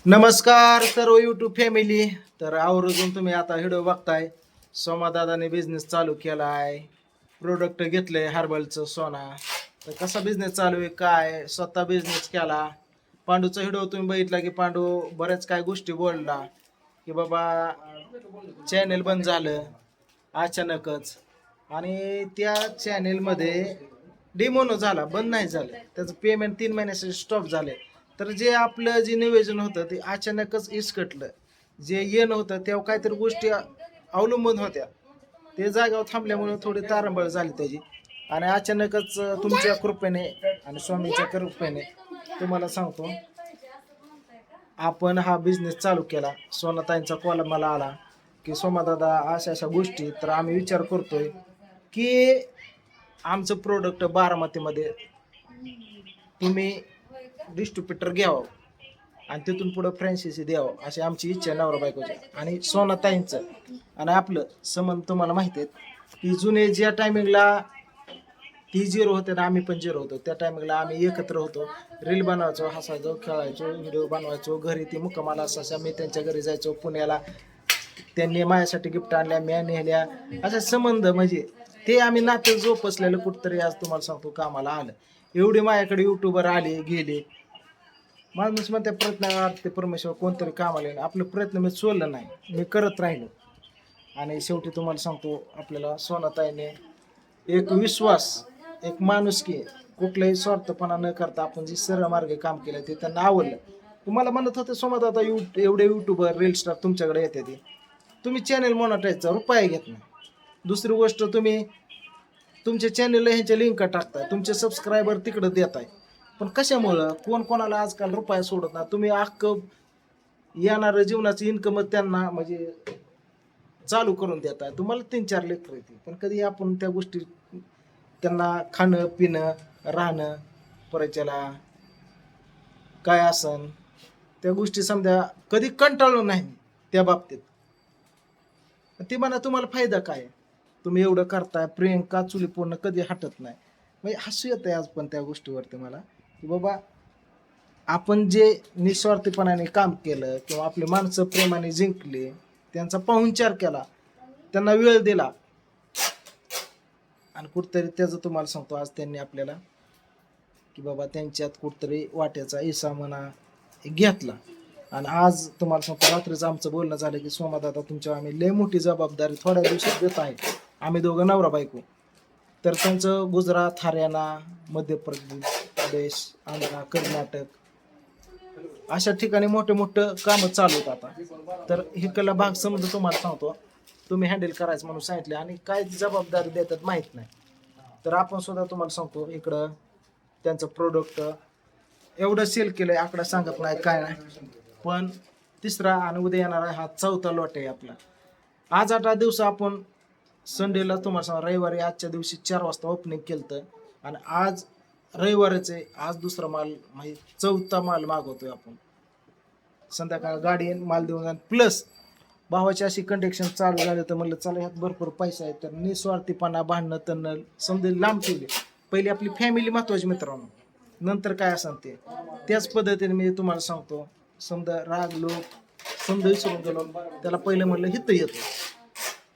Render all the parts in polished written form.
नमस्कार सर्व YouTube family. तर आवर्जून तुम्ही आता व्हिडिओ बघताय. सोमादादाने बिझनेस चालू केला आहे. प्रोडक्ट घेतले हर्बलचं सोना. तर कसा बिझनेस चालू आहे, काय स्वतः बिझनेस केला. पांडूचा व्हिडिओ तुम्ही बघितला की पांडू बऱ्याच काय गोष्टी बोलला की बाबा चॅनेल बंद झालं अचानकच, आणि त्या चॅनेलमध्ये डिमोनो झाला, बंद नाही झालं. त्याचं पेमेंट 3 महिन्यासाठी स्टॉप झाले. तर जे आपलं जे नियोजन होतं ते अचानकच इसकटलं. जे येणं होतं तेव्हा काहीतरी गोष्टी अवलंबून होत्या, ते जागेवर थांबल्यामुळे थोडी तारंबळ झाली त्याची. आणि अचानकच तुमच्या कृपेने आणि स्वामीच्या कृपेने तुम्हाला सांगतो, आपण हा बिझनेस चालू केला. सोनाताईंचा कॉल मला आला की सोमादादा अशा अशा गोष्टी. तर आम्ही विचार करतोय की आमचं प्रोडक्ट बारामतीमध्ये तुम्ही डिस्ट्रीब्युटर घ्यावं आणि तिथून पुढं फ्रँचायझी द्यावं, अशी आमची इच्छा आहे नवरा बायकोची. आणि सोनाताईंचं आणि आपलं संबंध तुम्हाला माहिती आहेत की जुने ज्या टायमिंगला ती झिरो होते ना, आम्ही पण झिरो होतो. त्या टायमिंगला आम्ही एकत्र होतो, रील बनवायचो, हसायचो, खेळायचो, व्हिडिओ बनवायचो. घरी ती मुक्कामाला असायच्या, मी त्यांच्या घरी जायचो पुण्याला. त्यांनी माझ्यासाठी गिफ्ट आणल्या, म्या नेल्या. असा संबंध म्हणजे ते आम्ही नातं जोपासलेलं कुठंतरी आज तुम्हाला सांगतो कामाला आलं. एवढे माझ्याकडे युट्यूबर आले गेले. माणूस म्हणते प्रयत्न ते परमेश्वर कोणतरी कामाला येईल. आपलं प्रयत्न मी सोडलं नाही, मी करत राहिलो. आणि शेवटी तुम्हाला सांगतो, आपल्याला सोनाताईने एक विश्वास, एक माणुसकी, कुठलाही स्वार्थपणा न करता आपण जे सरळ मार्गे काम केलं ते त्यांना आवडलं. तुम्हाला म्हणत होते सोमत आता एवढे युट्यूबर रील स्टार तुमच्याकडे येते, ते तुम्ही चॅनल मोनोटाईजचा रुपया घेत नाही. दुसरी गोष्ट, तुम्ही तुमच्या चॅनलला ह्यांच्या लिंक टाकताय, तुमचे सबस्क्रायबर तिकडं देताय. पण कशामुळं कोण कोणाला आजकाल रुपया सोडत नाही. तुम्ही अख्खं येणारं जीवनाचं इन्कम त्यांना म्हणजे चालू करून देताय. तुम्हाला 3-4 लेकर येते, पण कधी आपण त्या गोष्टी त्यांना खाणं पिणं राहणं परच्याला काय असन त्या गोष्टी समजा कधी कंटाळलो नाही त्या बाबतीत. ती म्हणा तुम्हाला फायदा काय, तुम्ही एवढं करताय, प्रियंका चुली पूर्ण कधी हटत नाही. म्हणजे हसू येत आहे आज पण त्या गोष्टीवरती मला की बाबा आपण जे निस्वार्थीपणाने काम केलं किंवा आपली माणसं प्रेमाने जिंकले, त्यांचा पाहुणचार केला, त्यांना वेळ दिला, आणि कुठतरी त्याचं तुम्हाला सांगतो आज त्यांनी आपल्याला की बाबा त्यांच्यात कुठतरी वाट्याचा हिस्सा म्हणा घेतला. आणि आज तुम्हाला सांगतो, रात्रीच आमचं बोलणं झालं की सोमादादा तुमच्यावर आम्ही लय मोठी जबाबदारी थोड्या दिवसात देत आहे. आम्ही दोघं नवरा बायको. तर त्यांचं गुजरात, हरियाणा, मध्य प्रदेश, आंध्रा, कर्नाटक अशा ठिकाणी मोठे मोठं कामं चालू आहेत आता. तर हिकडला भाग समजा तुम्हाला सांगतो तुम्ही हँडल करायचं म्हणून सांगितले, आणि काय जबाबदारी देतात माहीत नाही. तर आपण सुद्धा तुम्हाला सांगतो इकडं त्यांचं प्रोडक्ट एवढं सेल केलं आहे, आकडा सांगत नाही काय नाही. पण तिसरा आणि उद्या येणारा हा 4था लॉट आहे आपला. आज 8 दिवस आपण संडेला तुम्हाला सांगा रविवारी आजच्या दिवशी 4 वाजता ओपनिंग केलं, आणि आज रविवारच आहे. आज दुसरा माल म्हणजे 4था माल मागवतोय आपण. संध्याकाळ गाडी माल देऊन प्लस भावाची अशी कंडिक्शन चालू झाली तर म्हणलं चला ह्यात भरपूर पैसा आहे. तर निस्वार्थीपणा भांडणं तणं समजा लांब ठेवली. पहिली आपली फॅमिली महत्वाची मित्रांनो, नंतर काय असेल ते. त्याच पद्धतीने मी तुम्हाला सांगतो, समजा राग लोक समजा विसरून गेलो, त्याला पहिलं म्हणलं हिथं येतो.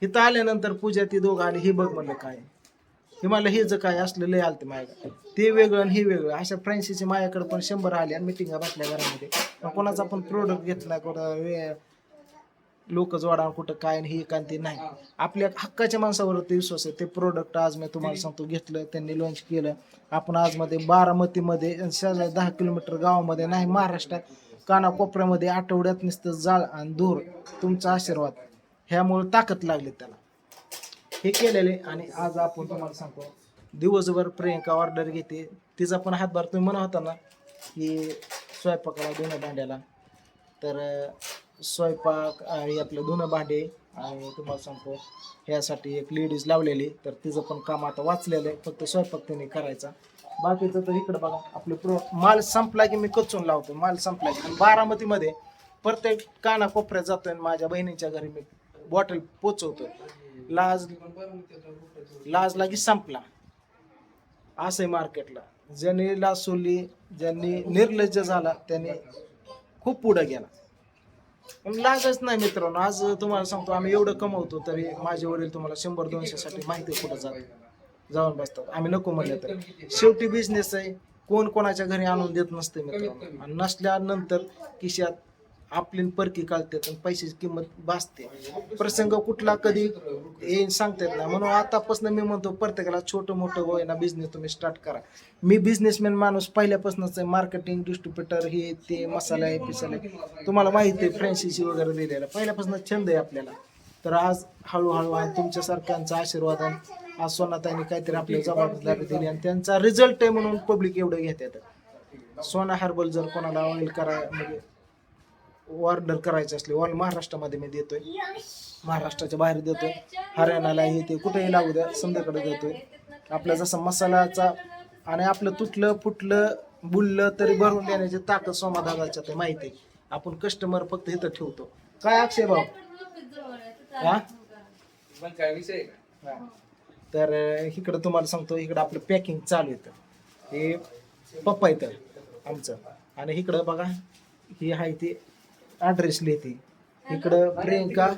इथं आल्यानंतर पूजा ती दोघं आली, हे बघ म्हणलं काय हे, मला हे जे काय असलं लय आलं ते माझ्याकडे, ते वेगळं आणि हे वेगळं. अशा फ्रँचायझी माझ्याकडे पण 100 आले आणि मिटिंगा बसल्या घरामध्ये. पण कोणाचा पण प्रोडक्ट घेतला, कोणा लोक जोडा कुठं काय हे काय ते नाही. आपल्या हक्काच्या माणसावरती विश्वास आहे. ते प्रोडक्ट आज मी तुम्हाला सांगतो घेतलं, त्यांनी लॉन्च केलं. आपण आजमध्ये बारामतीमध्ये 10 किलोमीटर गावामध्ये नाही, महाराष्ट्रात कानाकोपऱ्यामध्ये आठवड्यात नुसतं जाळ आणि धूर, तुमचा आशीर्वाद ह्यामुळे ताकद लागली त्याला हे केलेले. आणि आज आपण तुम्हाला सांगतो दिवसभर प्रियंका ऑर्डर घेते, तिचा पण हातभार. तुम्ही म्हणा होता ना की स्वयंपाकाला धुणं भांड्याला, तर स्वयंपाक आणि आपलं धुणं भांडे, आणि तुम्हाला सांगतो ह्यासाठी एक लेडीज लावलेली. तर तिचं पण काम आता वाचलेलं आहे, फक्त स्वयंपाक त्यांनी करायचा. बाकीचं तर इकडं बघा आपले माल संपला की मी कचून लावतो, माल संपला की. आणि बारामतीमध्ये प्रत्येक कानाकोपऱ्यात जातोय, माझ्या बहिणीच्या घरी मी बॉटल पोचवतोय. लाज लागी संपला असं मार्केटला. ज्यांनी लाज सोडली, ज्यांनी निर्लज्ज झाला, त्यांनी खूप पुढे गेला. लाजच नाही मित्रांनो. आज तुम्हाला सांगतो आम्ही एवढं कमवतो तरी माझे वडील तुम्हाला 100-200 साठी माहिती आहे कुठं जाऊन बसतात. आम्ही नको म्हणले तर शेवटी बिझनेस आहे. कोण कोणाच्या घरी आणून देत नसते मित्रांनो. आणि नसल्यानंतर खिशात आपली परकी काढते आणि पैशाची किंमत भासते. प्रसंग कुठला कधी येईन सांगता येत नाही. म्हणून आतापासून मी म्हणतो प्रत्येकाला छोटं मोठं होईना बिझनेस तुम्ही स्टार्ट करा. मी बिझनेसमॅन माणूस पहिल्यापासूनच आहे. मार्केटिंग डिस्ट्रीब्युटर हे ते मसाला आहे पिसाला आहे तुम्हाला माहिती आहे. फ्रँचायझी वगैरे दिलेला पहिल्यापासून छंद आहे आपल्याला. तर आज हळूहळू तुमच्यासारख्यांचा आशीर्वाद आज सोनाताईने काहीतरी आपल्याला जबाबदारी दिली आणि त्यांचा रिझल्ट आहे म्हणून पब्लिक एवढं घेतात. सोना हर्बल जर कोणाला ऑइल म्हणजे ऑर्डर करायचे असले ऑल महाराष्ट्रामध्ये मी देतोय. महाराष्ट्राच्या बाहेर देतोय. हरियाणाला हे ते कुठेही लागू द्या समजाकडे देतोय. आपला जसा मसालाचा आणि आपलं तुटलं फुटलं बुललं तरी भरून देण्याची ताकद सोमादादाच्या ते माहिती आहे. आपण कस्टमर फक्त इथं ठेवतो. काय अक्षय भाऊ हा तर इकडं तुम्हाला सांगतो इकडं आपलं पॅकिंग चालू येतं. हे पप्पा येतं आमचं आणि इकडं बघा ही आहे ती ॲड्रेस लिहिते. इकडं प्रियंका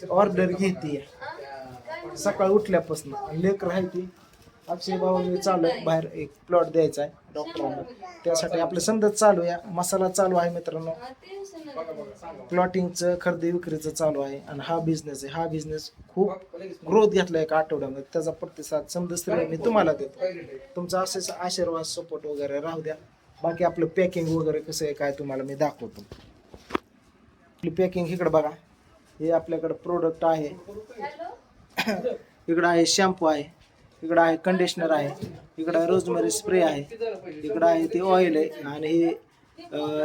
ऑर्डर घेते सकाळी उठल्यापासून. लेकर आहे ती अक्षय भाऊ चालू आहे बाहेर एक प्लॉट द्यायचा आहे डॉक्टरांना. त्यासाठी आपलं समजा चालू आहे. मसाला चालू आहे मित्रांनो. प्लॉटिंगचं खरेदी विक्रीचं चालू आहे आणि हा बिझनेस आहे. हा बिझनेस खूप ग्रोथ घेतला एक आठवड्यामध्ये. त्याचा प्रतिसाद समजा मी तुम्हाला देतो. तुमचा असेच आशीर्वाद सपोर्ट वगैरे राहू द्या. बाकी आपलं पॅकिंग वगैरे कसं आहे काय तुम्हाला मी दाखवतो. आपली पॅकिंग इकडे बघा. हे आपल्याकडे प्रोडक्ट आहे. इकडं आहे शॅम्पू आहे. इकडं आहे कंडिशनर आहे. इकडं रोजमेरी स्प्रे आहे. इकडं आहे ते ऑइल आहे आणि हे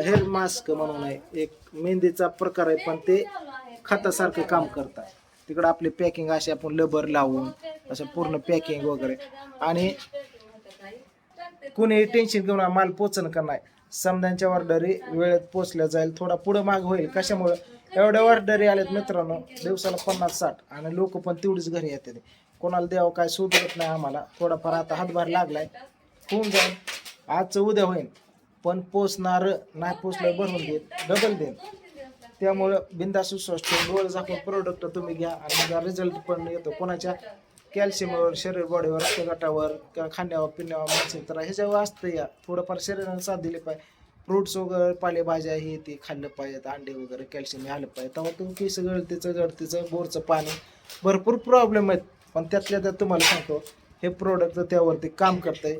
हेअर मास्क म्हणून आहे. एक मेहंदीचा प्रकार आहे पण ते खतासारखं काम करतात. तिकडं आपली पॅकिंग अशी आपण लबर लावून असं पूर्ण पॅकिंग वगैरे आणि कुणी टेन्शन घेऊन माल पोचन का नाही. समद्यांच्या ऑर्डरी वेळेत पोचल्या जाईल. थोडा पुढं माग होईल. कशामुळे एवढ्या ऑर्डरी आल्यात मित्रांनो दिवसाला 50-60 आणि लोक पण तेवढीच घरी येते. कोणाला द्यावं काय सुधरत नाही आम्हाला. थोडाफार आता हातभार लागलाय. होऊन जाईल आजचं उद्या होईल पण पोचणार नाही पोचलं भरून देईल डबल देईल. त्यामुळं बिंदास विश्वास ठेवून डोळे झाकून प्रोडक्ट तुम्ही घ्या आणि रिझल्ट पण येतो. कोणाच्या कॅल्शियमवर शरीर बॉडीवर रक्तगटावर किंवा खाण्यावर पिण्यावर मानसिक तर ह्याच्यावर असतं. या थोडंफार शरीराने साथ दिली पाहिजे. फ्रूट्स वगैरे पालेभाज्या हे ते खाल्लं पाहिजेत. अंडे वगैरे कॅल्शियम हे आलं पाहिजे. तेव्हा तुम्ही केस गळतीचं बोरचं पाणी भरपूर प्रॉब्लेम आहेत. पण त्यातल्या त्यात तुम्हाला सांगतो हे प्रोडक्ट त्यावरती काम करतंय.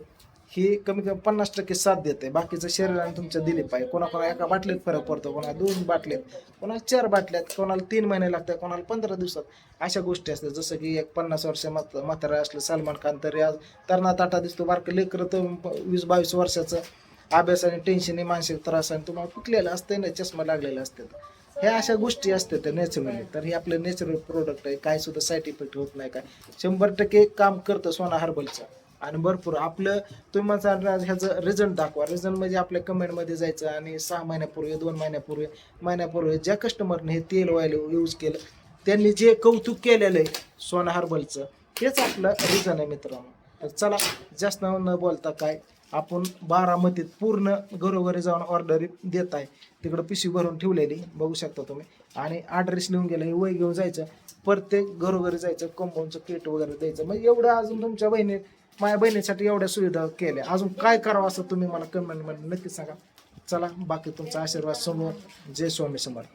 ही कमी कमी 50% साथ देते. बाकीचं शरीराने तुमच्या दिले पाहिजे. कोणाकोणा एका बाटलीत फरक पडतो. कोणाला 2 बाटल्यात कोणाला 4 बाटल्यात कोणाला 3 महिने लागतात कोणाला 15 दिवसात अशा गोष्टी असतात. जसं की एक 50 वर्ष म्हातारा असलं सलमान खान तरी आज तरणा ताटा दिसतो. बारकं लेकरं तर 20-22 वर्षाचं अभ्यासाने टेन्शनने मानसिक त्रास आणि तुम्हाला कुठलेलं असतं ना चष्मा लागलेला असतात. ह्या अशा गोष्टी असतात नॅचरली. तर हे आपलं नॅचरल प्रोडक्ट आहे. काय सुद्धा साईड इफेक्ट होत नाही. काय 100% काम करतं सोना हर्बलचं आणि भरपूर आपलं तुम्ही माझा ह्याचं रिझल्ट दाखवा. रिझल्ट म्हणजे आपल्या कमेंटमध्ये जायचं आणि 6 महिन्यापूर्वी 2 महिन्यापूर्वी ज्या कस्टमरने हे तेल ऑइल यूज केलं त्यांनी जे कौतुक केलेलं आहे सोना हर्बलचं हेच आपलं रिझन आहे मित्रांनो. तर चला जास्त न बोलता काय आपण बारामतीत पूर्ण घरोघरी जाऊन ऑर्डर देत आहे. तिकडं पिशवी भरून ठेवलेली बघू शकता तुम्ही आणि ॲड्रेस लिहून गेलं. हे वय घेऊन जायचं प्रत्येक घरोघरी जायचं कंपाऊंडचं किट वगैरे द्यायचं. मग एवढं अजून तुमच्या माझ्या बहिणीसाठी एवढ्या सुविधा केल्या. अजून काय करावं असं तुम्ही मला कमेंटमध्ये नक्की सांगा. चला बाकी तुमचा आशीर्वाद समोर. जय स्वामी समर्थ.